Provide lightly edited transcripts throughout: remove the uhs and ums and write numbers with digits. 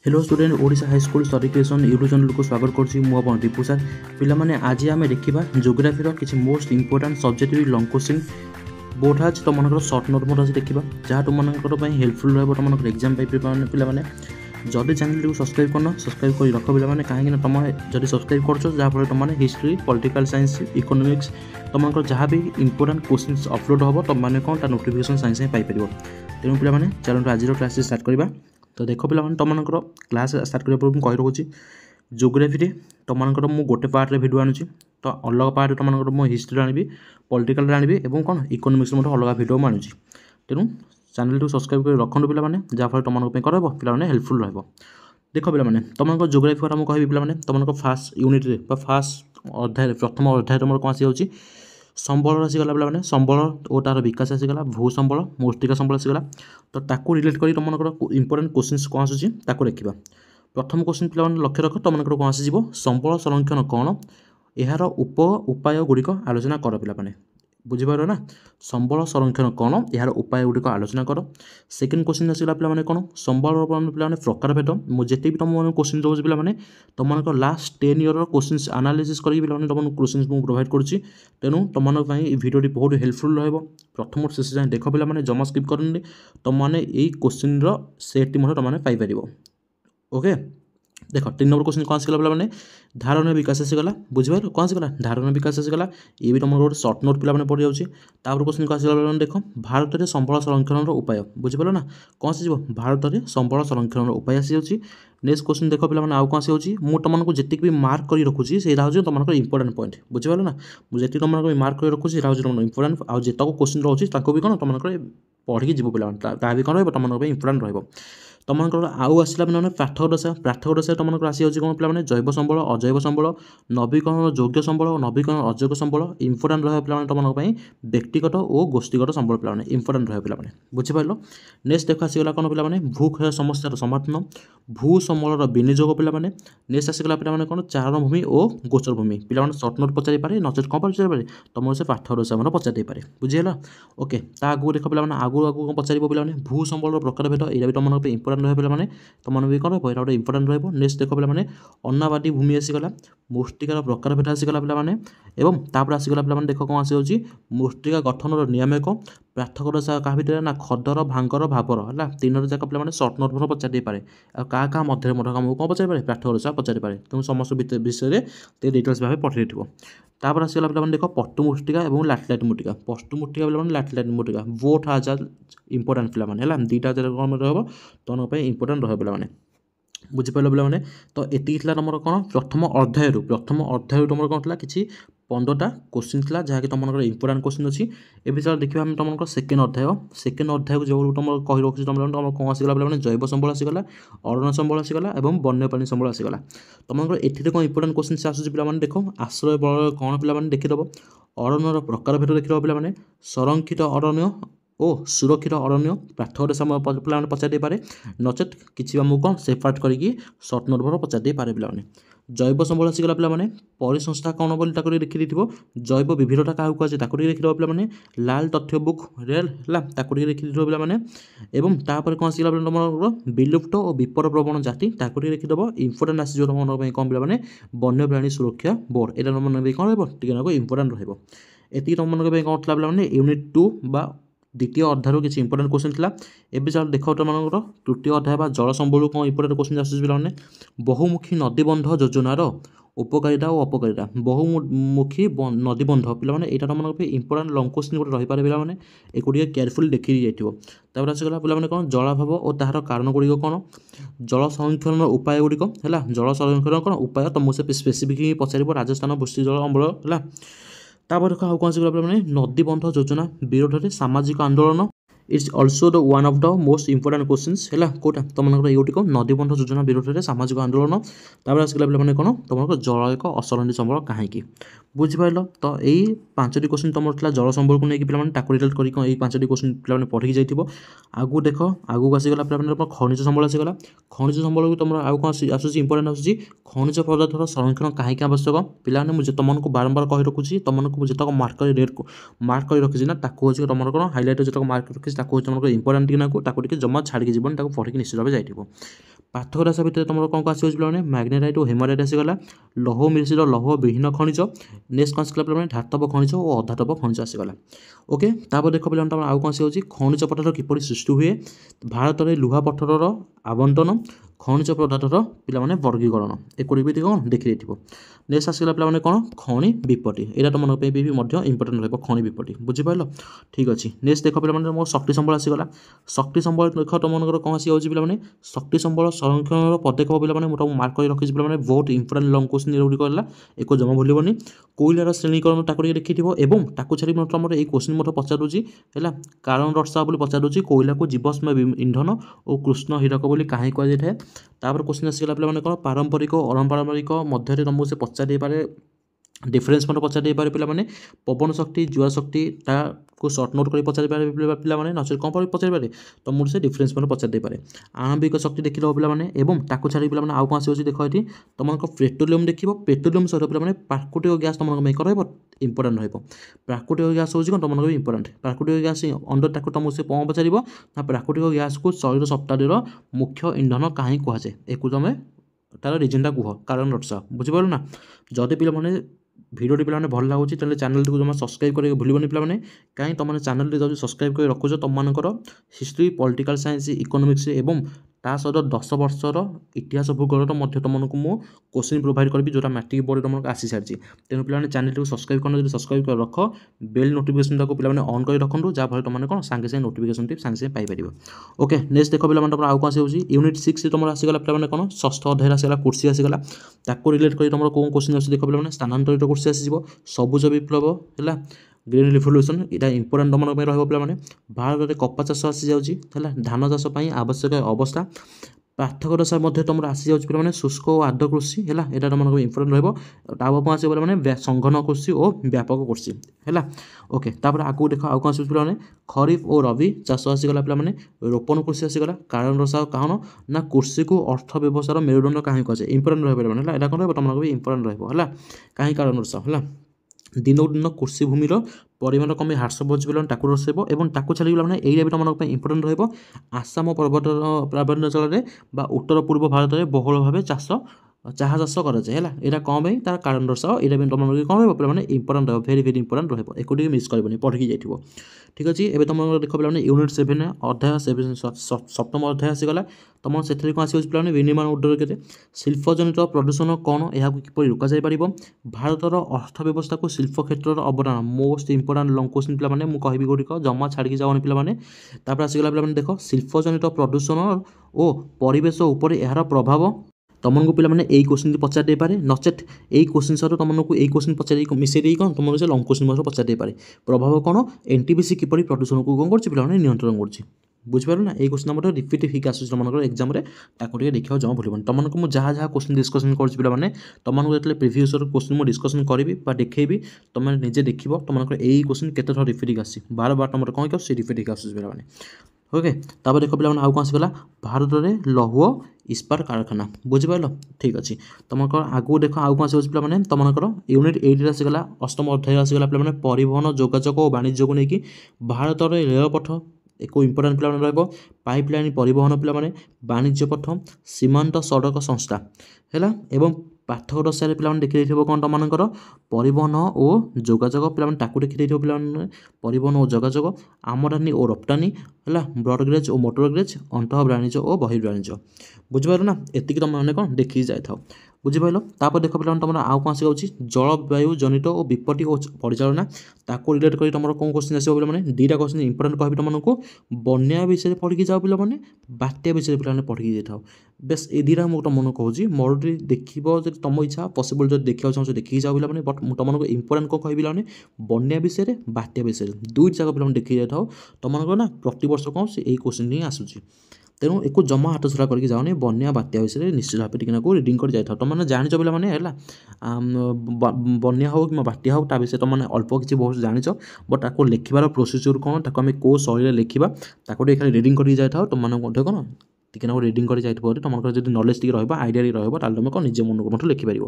Hello student Odisha high school study creation YouTube channel को स्वागत करछि मु अपन दीपू सर पिला माने आज आमे देखिबा ज्योग्राफी रो किछि most important subject long question board आज तो मनकर शॉर्ट नोट मोड आज देखिबा जहा तो मनकर पई हेल्पफुल रहबो तो मनकर एग्जाम पई प्रिपेयर पिला माने जदि चैनल को सब्सक्राइब करना सब्सक्राइब करी रख पिला माने काहे कि तुम जदि सब्सक्राइब करछो जहा पर तुम हिस्ट्री पॉलिटिकल साइंस इकोनॉमिक्स तुमकर जहा भी इंपोर्टेंट क्वेश्चंस अपलोड होबो तुम माने कोन ता नोटिफिकेशन साइंस पाई परिबो तेनु पिला माने चलो आज क्लास स्टार्ट करबा। तो देख पे तुम क्लास स्टार्ट करने पूर्व कही रखुच्छी ज्योग्राफी तुम मु गोटे पार्ट रे वीडियो आणुची तो अलग पार्ट तुम मुझे हिस्ट्री आनी पॉलिटिकल आनी और कौन इकोनॉमिक्स अलग वीडियो आणुची तेणु चैनल को सब्सक्राइब कर रखु पे जहाँफल तुम पे हेल्पफुल रहा। देख पे तुम ज्योग्राफी वाला मुझे कहि पे तुम फास्ट यूनिट फास्ट अध्याय प्रथम अध्याय तुम कौन आसी संबल आसीगला पे संबल और तार विकास आसीगला भू संबल मृत्तिका संबल आसीगला तो ताकू रिलेट कर तुम इंपोर्टेंट क्वेश्चंस कौन आसूँ देखा। प्रथम क्वेश्चन पे लक्ष्य रख तुम कौन आस संबल संरक्षण कौन यार उपाय गुड़िक आलोचना कर पे बुझीपार ना संबल संरक्षण कौन यार उपाय गुड़िक आलोचना कर। सेकेंड क्वेश्चन आसला पे कौन संबल पे प्रकार भेद मुझे भी तुम क्वेश्चन दूसरी पे तुम लास्ट 10 ईयर क्वेश्चन एनालिसिस करके तुम क्वेश्चन प्रोवाइड करुँची तेणु तुम भिडियो बहुत हेल्पफुल रहा। प्रथम शेष जाए देख पे जमा स्किप करनी तुमने यही क्वेश्चन सेट तुमने पाइपर ओके। देख 3 नंबर क्वेश्चन कौन आसगला पे धारण विकास आसगला बुझे कौन आसगला धारण विकास आसगला ये भी तुम गोटे सर्ट नोट पे पढ़ी जाऊँगी। तापर क्वेश्चन कौन आसगला देख भारत में संबल संरक्षण उपाय बुझीपार ना कौन आस भारत में संबल संरक्षण उपाय आसी जाऊँगी। नेक्स्ट क्वेश्चन देख पे आउ कौन आसी मुझे तुमको जी भी मार्क कर रखुच्छी से तुम इंपोर्टेंट पॉइंट बुझीपार ना मुझे तुम मार्क कर रखुच्छी तुम इंपोर्टेंट आउ जितक क्वेश्चन रोचे भी कौन तुम पढ़ी जीव पे भी कौन तुम इंपोर्टेंट रहा। तुमको आउ आसला पे पाठकदशा तुमको आसी कौन पे जैव संबल अजैव संबल नवीकरण योग्य संबल नवीकरण अयोग्य संबल इंपोर्टेंट रहा पे तुम व्यक्तिगत और गोष्ठीगत संबल पे इंपोर्टेंट रहा पे बुझीपार। नेक्स्ट देख आसगला कौन पे भूक्षय समस्या समाधान भू संबल विनियोग पे नेक्स्ट आसगला पे कौन चारण भूमि और गोचर भूमि पे सर्ट नोट पचारि पारे नचेत कौन पचारि पारे तुम से पाठकदशा मैंने पचारि पारे बुझीगला ओके। आगू देख पे आगू आगू पचार पे भू संबल प्रकार भेद यहाँ भी तुम इंपोर्टेंट रहा पे तुम भी कौन यहाँ गोटे इंपोर्टेंट रहा। नेक्स्ट देख पे अन्नाबादी भूमि आसीगला मृत्तिकार प्रकार भेद आसीगला पे एवं तापर आसीगला पे देख कौन आसी मृत्तिका गठन नियामक पाठकदशा क्या भितर ना खदर भांगर भावर है तीन जाक पे सर्ट नोट पचारि पारे क्या मध्य कौन पचारि पारे पाठकदशा पचारि पारे तुम समस्त विषय में डिटेल्स भाव पठे तापर आसगला पे देख पट्टु मृत्तिका और लैटेलाइट मृत्तिका पट्टु मृत्तिका पे लैटेलाइट मृत्तिका बोथ आज इंपोर्टेंट पे दुईटा कौन रहा तुम इंपोर्टेंट रहा पे बुझीपार पे तो ये तुम कौन प्रथम अध्याय तुम कौन था कि 15टा क्वेश्चन था जहाँकि तुम इंपोर्टेंट क्वेश्चन अच्छी ए विषय देखा तुम सेकेंड अध्याय को जो तुम कही रखी तुम कौन आसगला पे जैव संबल आसगला अरण्य संबल आसगला और वन्यप्राणी संबल आसगला तुम ये कौन इंपोर्टेंट क्वेश्चन आसूँ पे देख आश्रय बल कौन पे देखीदेव अरण्यर प्रकार भेद देखीदेव पे संरक्षित अरण्य ओ सुरक्षित अरण्य पाठकदशा पे पचारि पारे नचेत किसी आमको कौन सेपारेट करके सर्ट नोट भर पचारि पारे पे जैव संबल आसगला पे परिसंस्था कौन बोली लिखी जैव विविधता क्या कहुए लिखिदेव पे लाल तथ्य बुक रेल है लिखिदेव पे एवं तापर कौन आसगला तुम विलुप्त और विपर प्रवण जाति लिखिदेव इंपोर्टेंट आस तुम कौन पे वन्यप्राणी सुरक्षा बोर्ड यहाँ तुम कौन रहा इंपोर्टेंट रही तुम कौन था पे यूनिट 2 बा द्वितीय अध्याय किसी इंपोर्टेंट क्वेश्चन था। एवं चल देख तुम तृतीय अध्याय जल संबल कौन इंपोर्टेंट क्वेश्चन आसूँ पे बहुमुखी नदीबंध योजनार उपकारिता और अपकारिता बहुमुखी नदीबंध पे यहाँ तुम इंपोर्टेंट लंग क्वेश्चन गोटे रही पारे पे एक केयरफुल देखी जाइए आसगला पे कौन जलाभाव और तार कारण गुड़िक कौन जल संरक्षण उपाय गुड़िक है जल संरक्षण कौन उपाय तुमको स्पेसिफिक पचार राजस्थान भूस्सी जल अम्ल है तापर कौन आसगला पे नदीबंध योजना विरोध में सामाजिक आंदोलन it's also the one of the most important questions है कौटा तुम यूटी नदीबंध योजना विरोध में सामाजिक आंदोलन तापर आसगला पे कौन तुम जल एक असरणी संबल कहीं बुझीपार तो यही 5टी क्वेश्चन तुम था जल संबल को लेकिन पे रिलेट कर 5टी क्वेश्चन पे पढ़ी जाइए। आगू देख आगू आसगला पे खनिज संबल आसगला खनिज संबल भी तुम आउ कौन आसूँ इंपोर्टेंट आसूँ खनिज पदार्थर संरक्षण कहीं आवश्यक पे मुझे तुमको बारंबार कही रखुच्छी तुमको जितक मार्क कर रखी ना तुम कौन हाइलाइट जितक मार्क रखी तुमको इंपोर्टेंट कि जमा छाड़ी जीवन पढ़ी निश्चित भाव जाइए। पार्थक्य राशि भितर तुम कौन कौन आस पे मैग्नेटाइट और हेमाटाइट आसीगला लौह मिश्रित लौह विहीन खनिज नेक्स्ट कौन आसला पे धातव खनिज और अधातव खनिज आसीगला ओके तापर देख पे तुम आउ कौन सी खनिज पदार्थ किपर सृष्टि हुए भारत में लुहा पत्थर आवंटन खनिज पदार्थर पे वर्गीकरण एक कौन देखी नेक्स्ट आसगला पे कौन खनि विपत्ति यहाँ तुम इंपोर्टेंट रहा खनि विपत्ति बुझीपार ठीक अच्छे नेक्स्ट देख पे मोर शक्ति संबल आसीगला शक्ति संबल देख तुम कौन आसी पे शक्ति संबल संरक्षण पदक्षेप पे मार्क कर रखी पे बहुत इंपोर्टेंट लंग क्वेश्चन गुड़िक एक जमा भूलनी कोईलार श्रेणीकरण ताक देखी और छाड़ी तुम ये क्वेश्चन पचारूँ है कारण दर्शा पचारूँ कोईला को जीवाश्म इंधन और कृष्ण हीरक बोली कहीं कहुए तापर क्वेश्चन आसगला पे कौन पारंपरिक और अपारंपरिक मध्य तुमको से पचार पारे डिफरेन्स पचार पारे पे पवन शक्ति जुआ शक्ति को सर्ट नोट कर पचार पारे पे नचे कौन पर पचार पारे तुम से डिफरेन्स पचार पारे आणविक शक्ति देखी पे छाड़ी पे आउ कौन आस देख ये तुम पेट्रोलियम देख पेट्रोलियम सहित पे प्राकृतिक गैस तुम इंपोर्टेंट रहा प्राकृतिक गैस हूँ कौन तुम इंपोर्टेंट प्राकृतिक गैस अंडर तुमको से कौन पचार ना प्राकृतिक गैस को शरीर सप्ताह मुख्य इंधन कहीं कहुए एक तुम तार रिजनटा कह कारण दर्शा बुझीपार ना जदि पे भिडियो पे भल लगुच चैनल को जमा सब्सक्राइब कर भूलनी पे कहीं तुमने चैनल जब सब्सक्राइब कर रखुच तुम हिस्ट्री पॉलिटिकल साइंस इकोनॉमिक्स एवं ता सहित 10 वर्षर इतिहास भूगोल तुमको मु क्वेश्चन प्रोवाइड करी जो मैट्रिक बोर्ड तुमको आसी सारी तेणु पे चैनल को सब्सक्राइब करना सब्सक्राइब कर रख बेल नोटिफिकेशन पे ऑन कर रखु जहाँफल तुमने कौन सांगे सांगे नोटिफिकेशन सांगे पाइपर ओके नेक्स्ट देख पे तुम आउ कौन से यूनिट 6 तुम आसगला पे कौन षष्ठ अध्याय आसगला कुर्सी आसगला ताको रिलेट कर तुम कौन क्वेश्चन आस देख पे स्थानांतरित कुर्सी आसो सबुज विप्लव है ग्रीन रिवोल्यूशन यहाँ इंपोर्टेंट तुम पे भारत में कपा चाष आसी जाए धान चाष आवश्यक अवस्था पार्थक्य दशा तुम आसी जाए पे शुष्क और आर्द्र कृषि है यहाँ तुम इंपोर्टेंट रहा कौन आसो पे संघन कृषि और व्यापक कृषि है ओके तापर आगे देख आउ कौन आस पे खरीफ और रवि चाष आसगला पे रोपण कृषि आसगला कारण दर्शा कौन ना कृषि को अर्थ व्यवस्थार मेरुदंड कहीं कहुए इंपोर्टेंट रहा है कौन तुम इंपोर्टेंट रहा कहीं कारण दर्शा है दिनक दिन कृषि भूमिर परिमाण कमी ह्रास पाँच ताकू दर्शाइब और ताकू छाड़ी एरिया भी तुम इंपोर्टेंट रहा आसाम पर्वत प्राबण्यचल उत्तर पूर्व भारत में बहुल भाव चाष चाह चाष कराए यहाँ कौन भाई तार कारण दर्शाओ यहाँ भी तुम कौन पे इंपोर्टेंट रहा भेरी भेरी इंपोर्टेंट रहा एक मिस कर पढ़ी जाइए ठीक अच्छे एवं तुम देख पे यूनिट 7 अध्याय 7म अध्याय आसगला तुम से कौन आस पे विनिर्माण उद्योग के शिल्पजनित प्रदूषण कौन यह किपर रोक जापर भारतर अर्थव्यवस्था को शिल्प क्षेत्र अवदान मोस्ट इंपोर्टेंट लंग क्वेश्चन पे मुझे कहि गुड़िक जमा छाड़ी जाऊनी पे आसगला पे देख शिल्पजनित प्रदूषण और परिवेश उपर यार प्रभाव तुमको पे यही क्वेश्चन पचार दे पारे नचेत यही क्वेश्चन सहित तुमको यही क्वेश्चन पचार मिसेई कौन तुमको से लंग क्वेश्चन पचार दे पारे प्रभाव कौन एनटीपीसी किपर प्रदूषण को कौन कर नियंत्रण कर बुझीपार ना ये क्वेश्चन रिपीट होकर आसूँ तुम एग्जाम देखा जमा भूल तुमको मुझे जहाँ जहाँ क्वेश्चन डिस्कसन कर तुमको जो प्रिवियस क्वेश्चन मुझे डिस्कसन करी देखी तुम निजे देख तुम यही क्वेश्चन केत थर रिपीट आसी बार बार तुम कौन कर रिपीट होकर आसूँ पे ओके तापर देख पे आउ कौन आसगला भारत में लौह इस्पात कारखाना बुझीपार ठीक अच्छे तुम आगू देख आउ कौन आस पे तुम यूनिट 8 आसगला 8म अध्याय आसगला पे परिवहन जोगाजोग और वाणिज्य को लेकिन भारत में रेलपथ एक इंपोर्टेंट पे पाइपलाइन परिवहन पे वाणिज्य पथ सीमांत सड़क संस्था है एवं पार्थक्य दशा पे देखी कौन तुमकर परिवहन और जोगाजोग पे ताकू देखी पे परिवहन और जोगाजोग आमदानी और रप्तानी है ब्रडगेज और मोटरगेज अंत वाणिज्य और बहिर्वाणिज्य बुझीपार ना एतिक तुम कौन देखी जाए बुझीपार तापर देख पे तुम आउ कौन आस जलवायु जनित और विपत्ति और परिचालना ताको रिलेट कर तुम कौन क्वेश्चन आसो पे 2टा क्वेश्चन इंपोर्टेंट कह तुमको बन्या विषय पढ़ी जाओ पे बात्या विषय पे पढ़ी जाए बेस ए 2टा मुझे तुम कहूँ मोर देख तुम इच्छा पसिबल जो देखा चाहो देखिए जाओ पे बट तुमको इंपोर्टेंट कौन कह पे बन्या विषय बात्या विषय 2 जगह पे देखी जाए तुमको ना प्रति वर्ष कौन से यही क्वेश्चन ही आसूँ तेणु एक जमा हाथ छड़ा करके जाओनी बन्या बात्या विषय निश्चित भाव टिकना को रिडिंग कर जाए तुमने जान पे है बन्या हो कि बात्या हो विषय तुमने अल्प किसी बहुत जाच बट आपको लिखार प्रोसीजर कौन ताको आम कौ शैली लिखा ताको खाली रिडिंग कर जाए तुम कौन ଟିକେ ନାକୁ ରିଡ଼ିଂ କରି ଯାଇଥିବ ଯଦି ତୁମର ଯଦି ନଲେଜ୍ ଟିକେ ରହିବ ଆଇଡ଼ିଆ ଟିକେ ରହିବ ତାହେଲେ ତୁମେ କ'ଣ ନିଜେ ମନକୁ ମଧ୍ୟ ଲେଖିପାରିବ।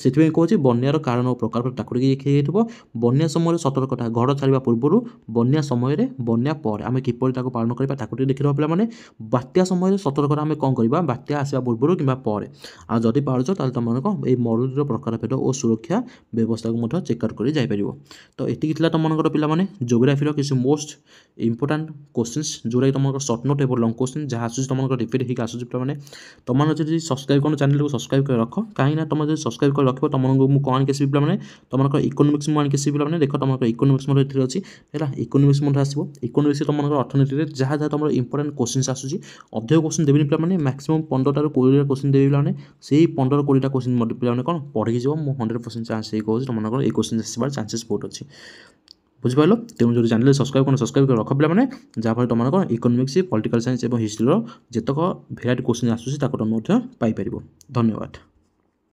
ସେଥିପାଇଁ କହୁଛି ବନ୍ୟାର କାରଣ ଓ ପ୍ରକାର ତାକୁ ଟିକେ ଲେଖି ଯାଇଥିବ। ବନ୍ୟା ସମୟରେ ସତର୍କତା, ଘର ଛାଡ଼ିବା ପୂର୍ବରୁ, ବନ୍ୟା ସମୟରେ, ବନ୍ୟା ପରେ ଆମେ କିପରି ତାକୁ ପାଳନ କରିବା ତାକୁ ଟିକେ ଦେଖିଦେବା ପିଲାମାନେ। ବାତ୍ୟା ସମୟରେ ସତର୍କତା ଆମେ କ'ଣ କରିବା, ବାତ୍ୟା ଆସିବା ପୂର୍ବରୁ କିମ୍ବା ପରେ। ଆଉ ଯଦି ପାରୁଛ ତାହେଲେ ତୁମେ କ'ଣ ଏଇ ମରୁଡ଼ିର ପ୍ରକାରଭେଦ ଓ ସୁରକ୍ଷା ବ୍ୟବସ୍ଥାକୁ ମଧ୍ୟ ଚେକ୍ ଆଉଟ୍ କରି ଯାଇପାରିବ। ତ ଏତିକି ଥିଲା ତୁମମାନଙ୍କର ପିଲାମାନେ ଜୋଗ୍ରାଫିର କିଛି ମୋଷ୍ଟ ଇମ୍ପୋର୍ଟାଣ୍ଟ କ୍ୱେଶ୍ଚିନ୍ସ ଯେଉଁଟାକି ତୁମର ସର୍ଟ ନୋଟ୍ ଏବଂ ଲଙ୍ଗ୍ କ୍ୱେଶ୍ଚିନ୍ ଯାହା ଆସୁଛି ତୁମମାନଙ୍କର ରିପିଟ୍ ହେଇକି ଆସୁଛି ପିଲାମାନେ। ତୁମମାନେ ଯଦି ସବସ୍କ୍ରାଇବ୍ କରୁନ ଚ୍ୟାନେଲକୁ ସବସ୍କ୍ରାଇବ୍ କରି ରଖ, କାହିଁକିନା ତୁମେ ଯଦି ସବସ୍କ୍ରାଇବ୍ କରି ରଖିବ ତୁମମାନଙ୍କୁ ମୁଁ କ'ଣ ଆଣିକି ଆସିବି ପିଲାମାନେ, ତୁମମାନଙ୍କର ଇକୋନୋମିକ୍ସ ମୁଁ ଆଣିକି ଆସିବି ପିଲାମାନେ। ଦେଖ ତୁମର ଇକୋନୋମିକ୍ସ ମଧ୍ୟ ଏଥିରେ ଅଛି ହେଲା, ଇକୋନୋମିକ୍ସ ମଧ୍ୟ ଆସିବ। ଇକୋନୋମିକ୍ସ ତୁମମାନଙ୍କର ଅର୍ଥନୀତିରେ ଯାହା ଯାହା ତୁମର ଇମ୍ପୋର୍ଟାଣ୍ଟ କ୍ୱେଶ୍ଚିନ୍ସ ଆସୁଛି, ଅଧିକ କ୍ୱେଶ୍ଚିନ୍ ଦେବିନି ପିଲାମାନେ, ମ୍ୟାକ୍ସିମମ୍ 15ଟାରୁ 20ଟା କ୍ୱେଶ୍ଚିନ୍ ଦେବି ପିଲାମାନେ। ସେଇ 15-20ଟା କ୍ୱେଶ୍ଚିନ୍ ପିଲାମାନେ କ'ଣ ପଢ଼ିକି ଯିବ, ମୁଁ 100% ଚାନ୍ସ ହେଇ କହୁଛି ତୁମମାନଙ୍କର ଏଇ କ୍ୱେଶ୍ଚିନ୍ ଆସିବାର ଚାନ୍ସେସ୍ ବହୁତ ଅଛି। ବୁଝିପାରିଲ? ତେଣୁ ଯଦି ଚ୍ୟାନେଲ ସବସ୍କ୍ରାଇବ୍ କରୁନ ସବସ୍କ୍ରାଇବ୍ କରି ରଖ ପିଲାମାନେ, ଯାହାଫଳରେ ତୁମର କ'ଣ ଇକୋନୋମିକ୍ସ, ପଲିଟିକାଲ୍ ସାଇନ୍ସ ଏବଂ ହିଷ୍ଟ୍ରିର ଯେତେକ ଭେରାଇଟି କ୍ୱେଶ୍ଚିନ୍ ଆସୁଛି ତାକୁ ତୁମେ ମଧ୍ୟ ପାଇପାରିବ। ଧନ୍ୟବାଦ।